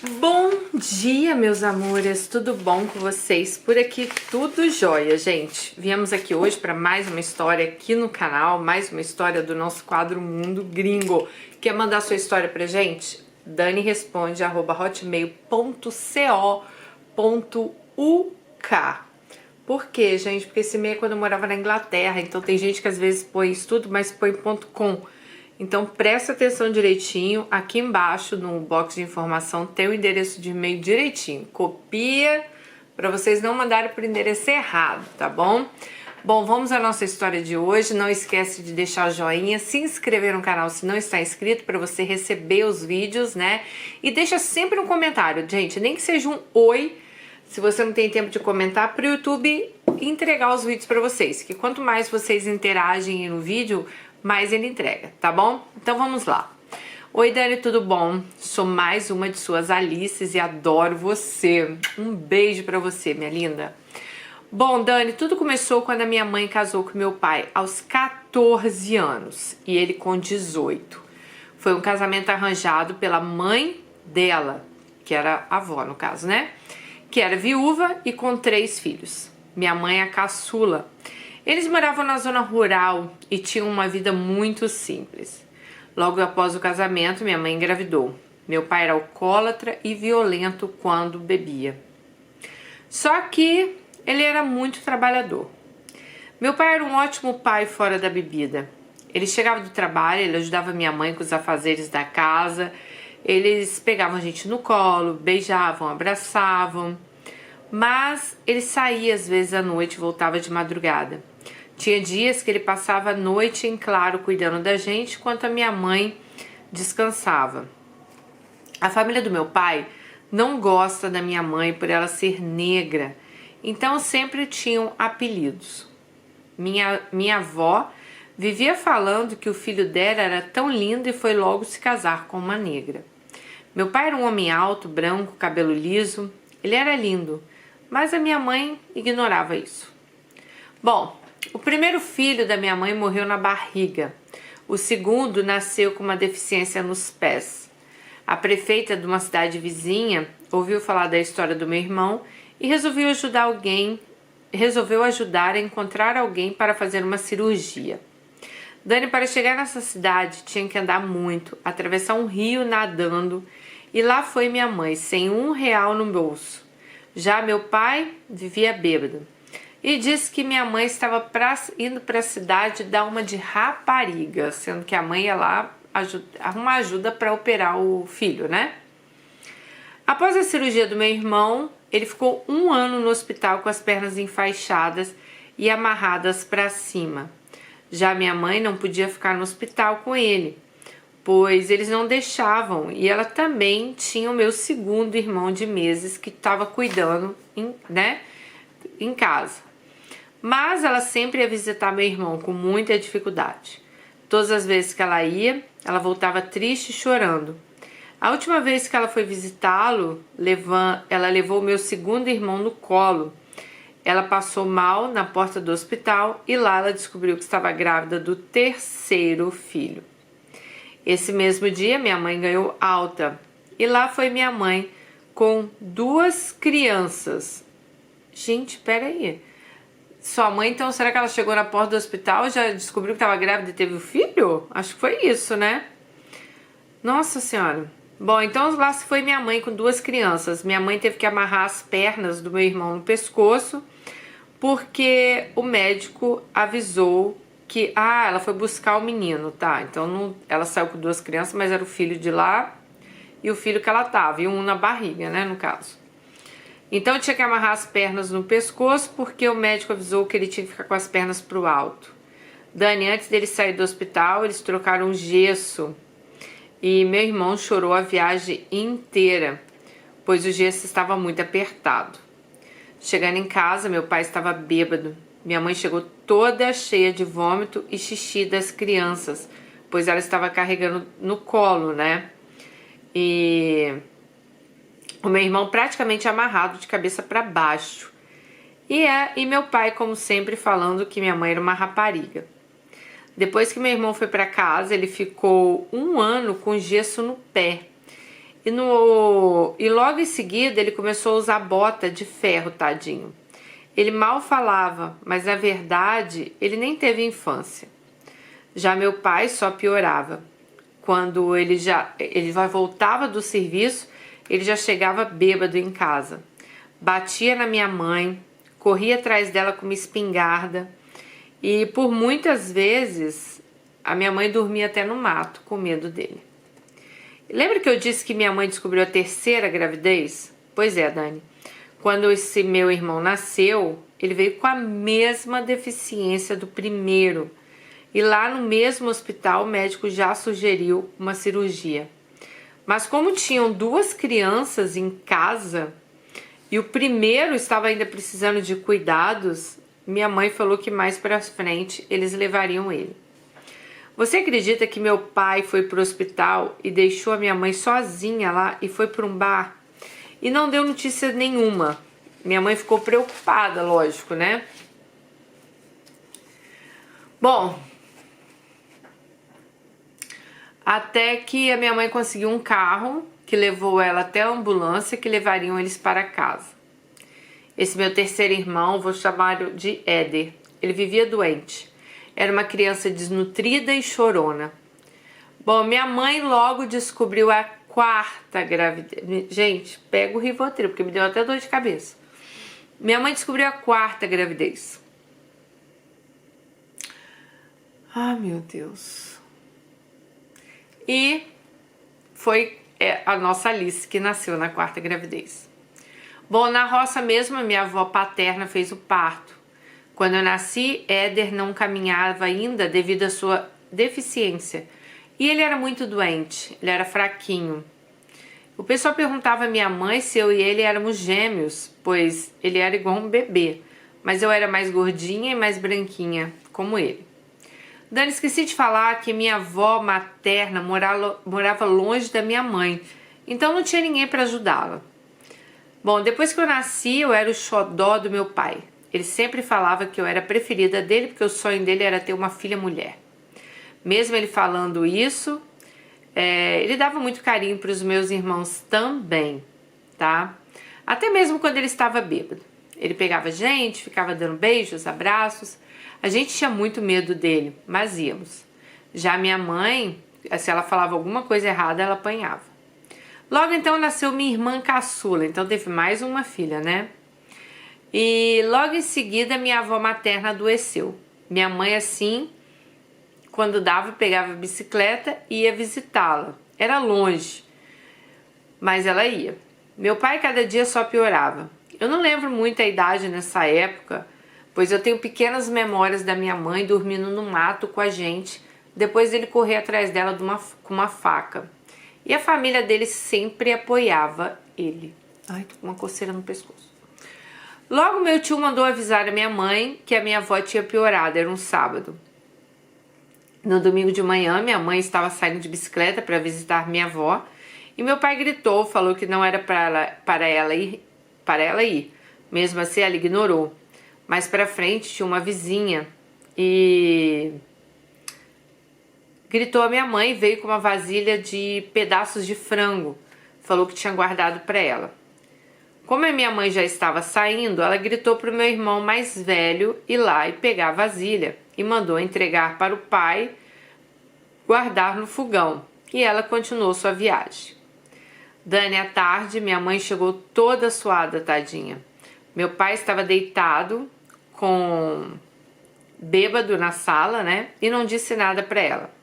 Bom dia, meus amores, tudo bom com vocês? Por aqui tudo jóia, gente. Viemos aqui hoje para mais uma história aqui no canal, mais uma história do nosso quadro Mundo Gringo. Quer mandar sua história pra gente? daniresponde@hotmail.co.uk. Por quê, gente? Porque esse e-mail é quando eu morava na Inglaterra, então tem gente que às vezes põe isso tudo, mas põe .com. Então presta atenção direitinho, aqui embaixo no box de informação tem o endereço de e-mail direitinho. Copia para vocês não mandarem para o endereço errado, tá bom? Bom, vamos à nossa história de hoje. Não esquece de deixar o joinha, se inscrever no canal se não está inscrito para você receber os vídeos, né? E deixa sempre um comentário, gente, nem que seja um oi, se você não tem tempo de comentar, para o YouTube entregar os vídeos para vocês. Que quanto mais vocês interagem no vídeo, mais ele entrega, tá bom? Então vamos lá. Oi, Dani, tudo bom? Sou mais uma de suas Alices e adoro você. Um beijo pra você, minha linda. Bom, Dani, tudo começou quando a minha mãe casou com meu pai aos 14 anos e ele com 18. Foi um casamento arranjado pela mãe dela, que era a avó no caso, né? Que era viúva e com 3 filhos. Minha mãe é a caçula. Eles moravam na zona rural e tinham uma vida muito simples. Logo após o casamento, minha mãe engravidou. Meu pai era alcoólatra e violento quando bebia. Só que ele era muito trabalhador. Meu pai era um ótimo pai fora da bebida. Ele chegava do trabalho, ele ajudava minha mãe com os afazeres da casa. Eles pegavam a gente no colo, beijavam, abraçavam. Mas ele saía às vezes à noite e voltava de madrugada. Tinha dias que ele passava a noite em claro cuidando da gente, enquanto a minha mãe descansava. A família do meu pai não gosta da minha mãe por ela ser negra, então sempre tinham apelidos. Minha avó vivia falando que o filho dela era tão lindo e foi logo se casar com uma negra. Meu pai era um homem alto, branco, cabelo liso. Ele era lindo, mas a minha mãe ignorava isso. Bom, o primeiro filho da minha mãe morreu na barriga. O segundo nasceu com uma deficiência nos pés. A prefeita de uma cidade vizinha ouviu falar da história do meu irmão e resolveu ajudar a encontrar alguém para fazer uma cirurgia. Dani, para chegar nessa cidade, tinha que andar muito, atravessar um rio nadando, e lá foi minha mãe, sem R$1 no bolso. Já meu pai vivia bêbado. E disse que minha mãe estava indo para a cidade dar uma de rapariga, sendo que a mãe ia lá arrumar ajuda para operar o filho, né? Após a cirurgia do meu irmão, ele ficou 1 ano no hospital com as pernas enfaixadas e amarradas para cima. Já minha mãe não podia ficar no hospital com ele, pois eles não deixavam, e ela também tinha o meu segundo irmão de meses que estava cuidando, em casa. Mas ela sempre ia visitar meu irmão com muita dificuldade. Todas as vezes que ela ia, ela voltava triste e chorando. A última vez que ela foi visitá-lo, ela levou meu segundo irmão no colo. Ela passou mal na porta do hospital e lá ela descobriu que estava grávida do 3º filho. Esse mesmo dia, minha mãe ganhou alta e lá foi minha mãe com 2 crianças. Gente, peraí. Sua mãe, então, será que ela chegou na porta do hospital e já descobriu que estava grávida e teve o filho? Acho que foi isso, né? Nossa Senhora. Bom, então lá se foi minha mãe com 2 crianças. Minha mãe teve que amarrar as pernas do meu irmão no pescoço porque o médico avisou que... ela foi buscar o menino, tá? Então ela saiu com 2 crianças, mas era o filho de lá e o filho que ela tava, e um na barriga, né, no caso. Então tinha que amarrar as pernas no pescoço porque o médico avisou que ele tinha que ficar com as pernas pro alto. Dani, antes dele sair do hospital, eles trocaram gesso e meu irmão chorou a viagem inteira, pois o gesso estava muito apertado. Chegando em casa, meu pai estava bêbado. Minha mãe chegou toda cheia de vômito e xixi das crianças, pois ela estava carregando no colo, né? E o meu irmão praticamente amarrado de cabeça para baixo. E meu pai, como sempre, falando que minha mãe era uma rapariga. Depois que meu irmão foi para casa, ele ficou 1 ano com gesso no pé. E logo em seguida ele começou a usar bota de ferro, tadinho. Ele mal falava, mas na verdade ele nem teve infância. Já meu pai só piorava. Quando ele já voltava do serviço, ele já chegava bêbado em casa. Batia na minha mãe, corria atrás dela com uma espingarda e por muitas vezes a minha mãe dormia até no mato com medo dele. Lembra que eu disse que minha mãe descobriu a terceira gravidez? Pois é, Dani. Quando esse meu irmão nasceu, ele veio com a mesma deficiência do primeiro. E lá no mesmo hospital o médico já sugeriu uma cirurgia. Mas como tinham duas crianças em casa e o primeiro estava ainda precisando de cuidados, minha mãe falou que mais para frente eles levariam ele. Você acredita que meu pai foi para o hospital e deixou a minha mãe sozinha lá e foi para um bar? E não deu notícia nenhuma. Minha mãe ficou preocupada, lógico, né? Bom, até que a minha mãe conseguiu um carro que levou ela até a ambulância que levariam eles para casa. Esse meu terceiro irmão, vou chamá-lo de Éder, ele vivia doente. Era uma criança desnutrida e chorona. Bom, minha mãe logo descobriu a quarta gravidez. Gente, pega o Rivotril, porque me deu até dor de cabeça. Minha mãe descobriu a quarta gravidez. Ah, meu Deus. E foi a nossa Alice que nasceu na quarta gravidez. Bom, na roça mesmo, a minha avó paterna fez o parto. Quando eu nasci, Éder não caminhava ainda devido à sua deficiência. E ele era muito doente, ele era fraquinho. O pessoal perguntava à minha mãe se eu e ele éramos gêmeos, pois ele era igual um bebê. Mas eu era mais gordinha e mais branquinha, como ele. Dani, esqueci de falar que minha avó materna morava longe da minha mãe, então não tinha ninguém para ajudá-la. Bom, depois que eu nasci, eu era o xodó do meu pai. Ele sempre falava que eu era a preferida dele porque o sonho dele era ter uma filha mulher. Mesmo ele falando isso, ele dava muito carinho para os meus irmãos também, tá? Até mesmo quando ele estava bêbado. Ele pegava a gente, ficava dando beijos, abraços. A gente tinha muito medo dele, mas íamos. Já minha mãe, se ela falava alguma coisa errada, ela apanhava. Logo então nasceu minha irmã caçula, então teve mais uma filha, né? E logo em seguida minha avó materna adoeceu. Minha mãe assim, quando dava, pegava a bicicleta e ia visitá-la. Era longe, mas ela ia. Meu pai cada dia só piorava. Eu não lembro muito a idade nessa época, pois eu tenho pequenas memórias da minha mãe dormindo no mato com a gente, depois dele correr atrás dela com uma faca. E a família dele sempre apoiava ele. Ai, tô com uma coceira no pescoço. Logo meu tio mandou avisar a minha mãe que a minha avó tinha piorado, era um sábado. No domingo de manhã, minha mãe estava saindo de bicicleta para visitar minha avó e meu pai gritou, falou que não era para ela ir. Mesmo assim, ela ignorou. Mais para frente tinha uma vizinha e gritou a minha mãe, veio com uma vasilha de pedaços de frango, falou que tinha guardado para ela. Como a minha mãe já estava saindo, ela gritou para o meu irmão mais velho ir lá e pegar a vasilha e mandou entregar para o pai guardar no fogão. E ela continuou sua viagem. Dani, à tarde, minha mãe chegou toda suada, tadinha. Meu pai estava deitado, bêbado na sala, né? E não disse nada para ela.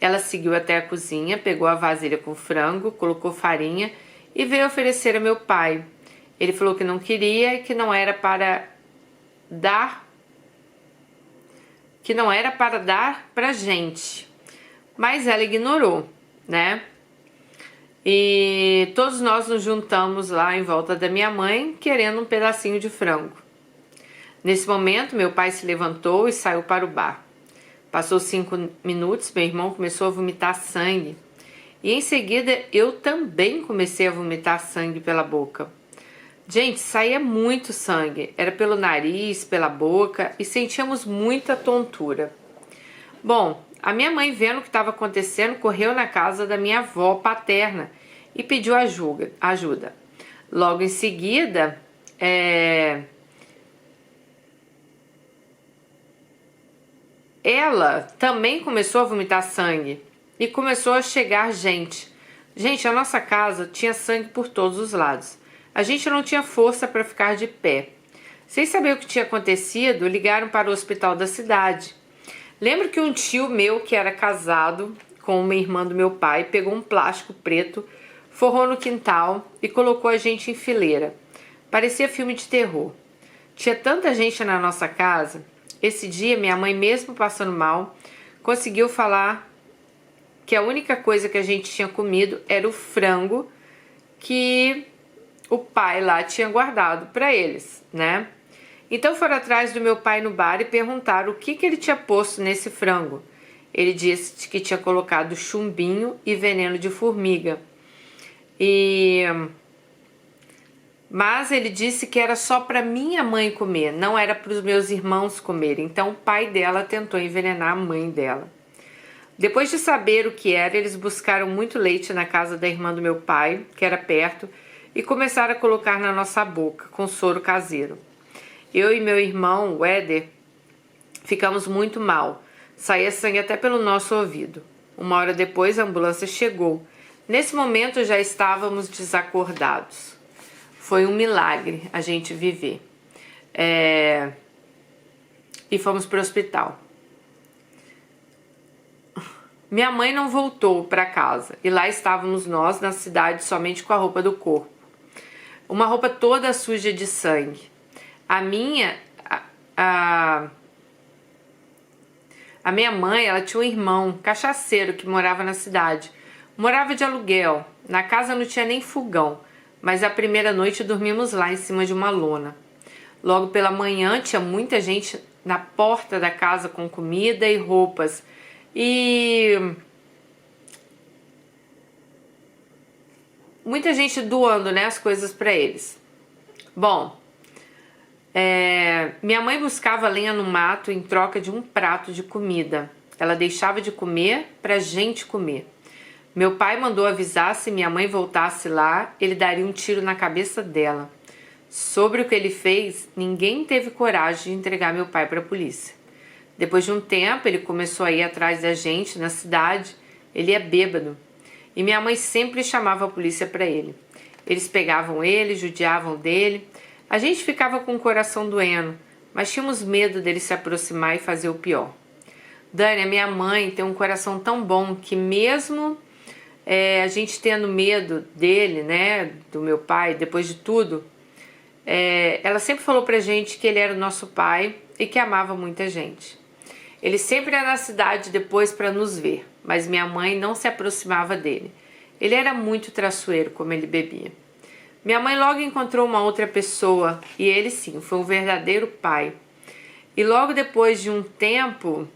Ela seguiu até a cozinha, pegou a vasilha com frango, colocou farinha e veio oferecer a meu pai. Ele falou que não queria e que não era para dar pra gente. Mas ela ignorou, né? E todos nós nos juntamos lá em volta da minha mãe, querendo um pedacinho de frango. Nesse momento, meu pai se levantou e saiu para o bar. Passou 5 minutos, meu irmão começou a vomitar sangue. E em seguida, eu também comecei a vomitar sangue pela boca. Gente, saía muito sangue, era pelo nariz, pela boca e sentíamos muita tontura. Bom, a minha mãe, vendo o que estava acontecendo, correu na casa da minha avó paterna e pediu ajuda. Logo em seguida, ela também começou a vomitar sangue e começou a chegar gente. Gente, a nossa casa tinha sangue por todos os lados. A gente não tinha força para ficar de pé. Sem saber o que tinha acontecido, ligaram para o hospital da cidade. Lembro que um tio meu, que era casado com uma irmã do meu pai, pegou um plástico preto, forrou no quintal e colocou a gente em fileira. Parecia filme de terror. Tinha tanta gente na nossa casa. Esse dia, minha mãe, mesmo passando mal, conseguiu falar que a única coisa que a gente tinha comido era o frango que o pai lá tinha guardado para eles, né? Então foram atrás do meu pai no bar e perguntaram o que ele tinha posto nesse frango. Ele disse que tinha colocado chumbinho e veneno de formiga. Mas ele disse que era só para minha mãe comer, não era para os meus irmãos comerem. Então o pai dela tentou envenenar a mãe dela. Depois de saber o que era, eles buscaram muito leite na casa da irmã do meu pai, que era perto, e começaram a colocar na nossa boca com soro caseiro. Eu e meu irmão, o Éder, ficamos muito mal. Saía sangue até pelo nosso ouvido. 1 hora depois, a ambulância chegou. Nesse momento, já estávamos desacordados. Foi um milagre a gente viver. E fomos para o hospital. Minha mãe não voltou para casa. E lá estávamos nós, na cidade, somente com a roupa do corpo. Uma roupa toda suja de sangue. A minha mãe, ela tinha um irmão cachaceiro que morava na cidade. Morava de aluguel. Na casa não tinha nem fogão. Mas a primeira noite dormimos lá em cima de uma lona. Logo pela manhã tinha muita gente na porta da casa com comida e roupas. E muita gente doando, né, as coisas para eles. Bom, minha mãe buscava lenha no mato em troca de um prato de comida. Ela deixava de comer pra gente comer. Meu pai mandou avisar se minha mãe voltasse lá, ele daria um tiro na cabeça dela. Sobre o que ele fez, ninguém teve coragem de entregar meu pai para a polícia. Depois de um tempo, ele começou a ir atrás da gente na cidade. Ele é bêbado. E minha mãe sempre chamava a polícia para ele. Eles pegavam ele, judiavam dele. A gente ficava com o coração doendo, mas tínhamos medo dele se aproximar e fazer o pior. Dani, a minha mãe tem um coração tão bom que mesmo a gente tendo medo dele, né, do meu pai, depois de tudo, ela sempre falou pra gente que ele era o nosso pai e que amava muita gente. Ele sempre ia na cidade depois para nos ver, mas minha mãe não se aproximava dele. Ele era muito traiçoeiro como ele bebia. Minha mãe logo encontrou uma outra pessoa e ele sim, foi um verdadeiro pai. E logo depois de um tempo,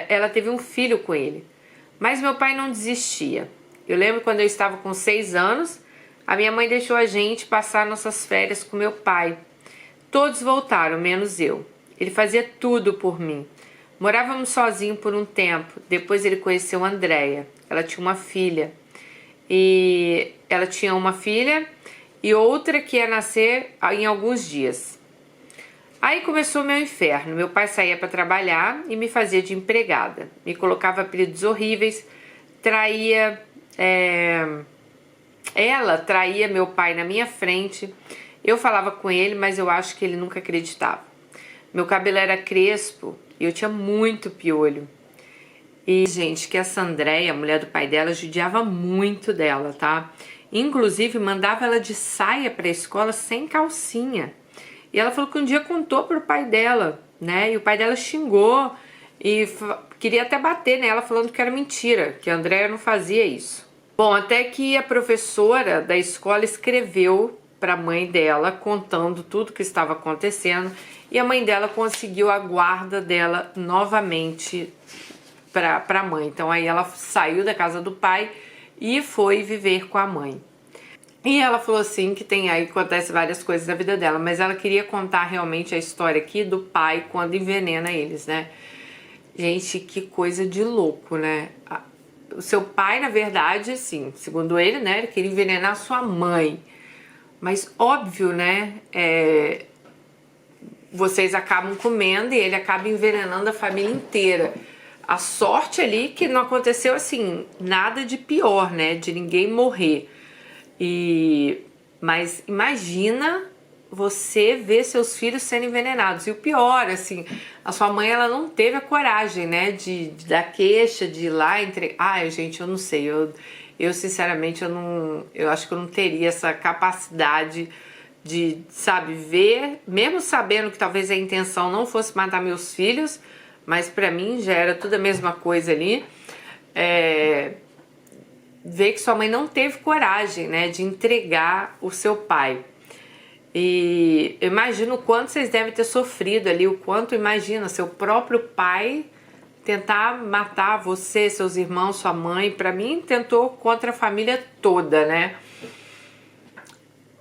ela teve um filho com ele. Mas meu pai não desistia. Eu lembro quando eu estava com 6 anos, a minha mãe deixou a gente passar nossas férias com meu pai. Todos voltaram, menos eu. Ele fazia tudo por mim. Morávamos sozinhos por um tempo. Depois ele conheceu a Andréia. Ela tinha uma filha. E ela tinha uma filha e outra que ia nascer em alguns dias. Aí começou o meu inferno. Meu pai saía para trabalhar e me fazia de empregada. Me colocava apelidos horríveis, ela traía meu pai na minha frente. Eu falava com ele, mas eu acho que ele nunca acreditava. Meu cabelo era crespo e eu tinha muito piolho. E, gente, que essa Andréia, a mulher do pai dela, judiava muito dela, tá? Inclusive, mandava ela de saia pra escola sem calcinha. E ela falou que um dia contou pro pai dela, né? E o pai dela xingou e queria até bater nela, falando que era mentira, que a Andréia não fazia isso. Bom, até que a professora da escola escreveu pra mãe dela, contando tudo que estava acontecendo. E a mãe dela conseguiu a guarda dela novamente pra mãe. Então aí ela saiu da casa do pai e foi viver com a mãe. E ela falou assim que acontece várias coisas na vida dela, mas ela queria contar realmente a história aqui do pai quando envenena eles, né? Gente, que coisa de louco, né? o seu pai, na verdade, assim, segundo ele, né, ele queria envenenar sua mãe. Mas óbvio, né, vocês acabam comendo e ele acaba envenenando a família inteira. A sorte ali que não aconteceu, assim, nada de pior, né, de ninguém morrer. Mas imagina você ver seus filhos sendo envenenados. E o pior, assim, a sua mãe, ela não teve a coragem, né, de dar queixa, de ir lá entre... Ai, gente, eu não sei, eu sinceramente, eu acho que eu não teria essa capacidade de, sabe, ver, mesmo sabendo que talvez a intenção não fosse matar meus filhos, mas pra mim já era tudo a mesma coisa ali. Ver que sua mãe não teve coragem, né, de entregar o seu pai. E eu imagino o quanto vocês devem ter sofrido ali, o quanto, imagina, seu próprio pai tentar matar você, seus irmãos, sua mãe. Pra mim, tentou contra a família toda, né?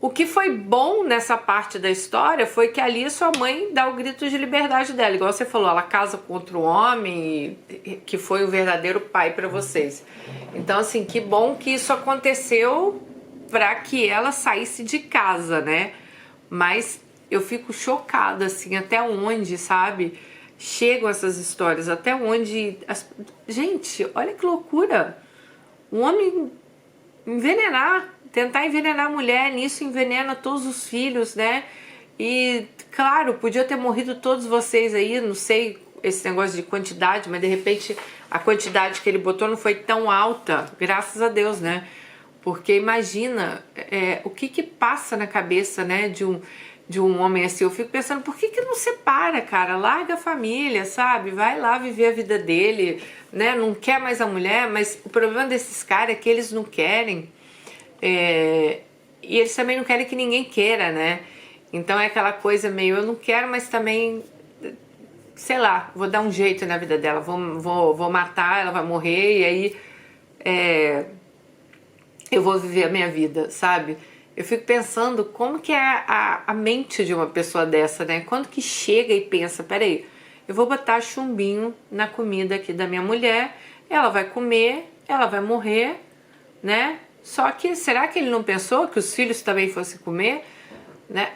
O que foi bom nessa parte da história foi que ali sua mãe dá o grito de liberdade dela. Igual você falou, ela casa com outro homem que foi o verdadeiro pai pra vocês. Então, assim, que bom que isso aconteceu pra que ela saísse de casa, né? Mas eu fico chocada, assim, até onde, sabe, chegam essas histórias, até onde... Gente, olha que loucura! Um homem tentar envenenar a mulher, nisso envenena todos os filhos, né? E, claro, podia ter morrido todos vocês aí, não sei esse negócio de quantidade, mas de repente a quantidade que ele botou não foi tão alta, graças a Deus, né? Porque imagina o que passa na cabeça, né, de um homem assim. Eu fico pensando, por que não separa, cara? Larga a família, sabe? Vai lá viver a vida dele, né? Não quer mais a mulher, mas o problema desses caras é que eles não querem. E eles também não querem que ninguém queira, né? Então é aquela coisa meio, eu não quero, mas também, sei lá, vou dar um jeito na vida dela, vou matar, ela vai morrer, e aí eu vou viver a minha vida, sabe? Eu fico pensando como que é a mente de uma pessoa dessa, né? Quando que chega e pensa, peraí, eu vou botar chumbinho na comida aqui da minha mulher, ela vai comer, ela vai morrer, né? Só que, será que ele não pensou que os filhos também fossem comer, né?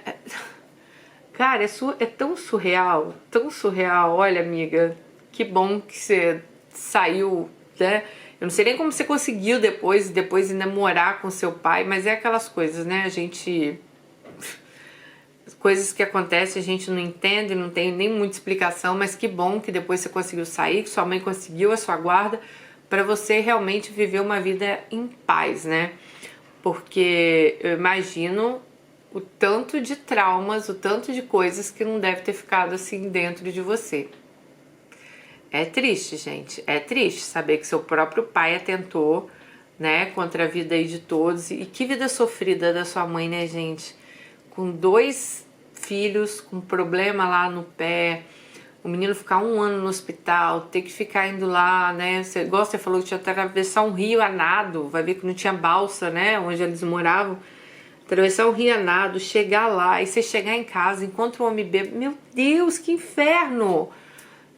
Cara, é tão surreal, tão surreal. Olha, amiga, que bom que você saiu, né? Eu não sei nem como você conseguiu depois ainda morar com seu pai, mas é aquelas coisas, né? Coisas que acontecem, a gente não entende, não tem nem muita explicação, mas que bom que depois você conseguiu sair, que sua mãe conseguiu a sua guarda, para você realmente viver uma vida em paz, né? Porque eu imagino o tanto de traumas, o tanto de coisas que não deve ter ficado assim dentro de você. É triste, gente. É triste saber que seu próprio pai atentou, né, contra a vida aí de todos. E que vida sofrida da sua mãe, né, gente? Com 2 filhos, com problema lá no pé, o menino ficar 1 ano no hospital, ter que ficar indo lá, né? Igual você falou que tinha que atravessar um rio a nado, vai ver que não tinha balsa, né, onde eles moravam. Atravessar um rio a nado, chegar lá, e você chegar em casa, encontra um homem bêbado. Meu Deus, que inferno!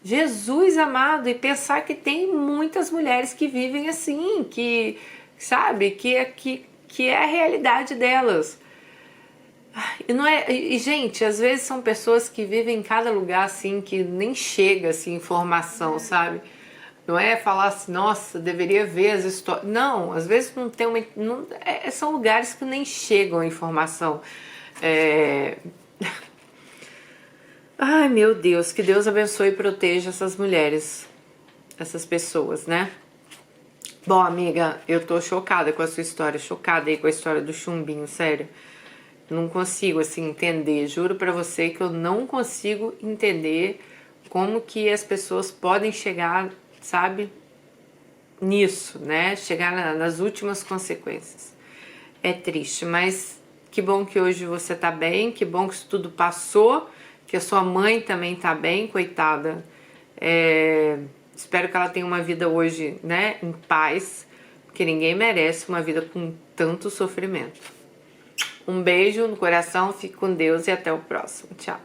Jesus amado, e pensar que tem muitas mulheres que vivem assim, que, sabe, que é a realidade delas. E não é, e gente, às vezes são pessoas que vivem em cada lugar assim, que nem chega assim informação, sabe? Não é falar assim, nossa, deveria ver as histórias. Não, às vezes não tem uma. Não, são lugares que nem chegam a informação. Ai, meu Deus, que Deus abençoe e proteja essas mulheres, essas pessoas, né? Bom, amiga, eu tô chocada com a sua história, chocada aí com a história do chumbinho, sério. Não consigo, assim, entender, juro pra você que eu não consigo entender como que as pessoas podem chegar, sabe, nisso, né? Chegar nas últimas consequências. É triste, mas que bom que hoje você tá bem, que bom que isso tudo passou, que a sua mãe também tá bem, coitada. Espero que ela tenha uma vida hoje, né, em paz, porque ninguém merece uma vida com tanto sofrimento. Um beijo no coração, fique com Deus e até o próximo. Tchau.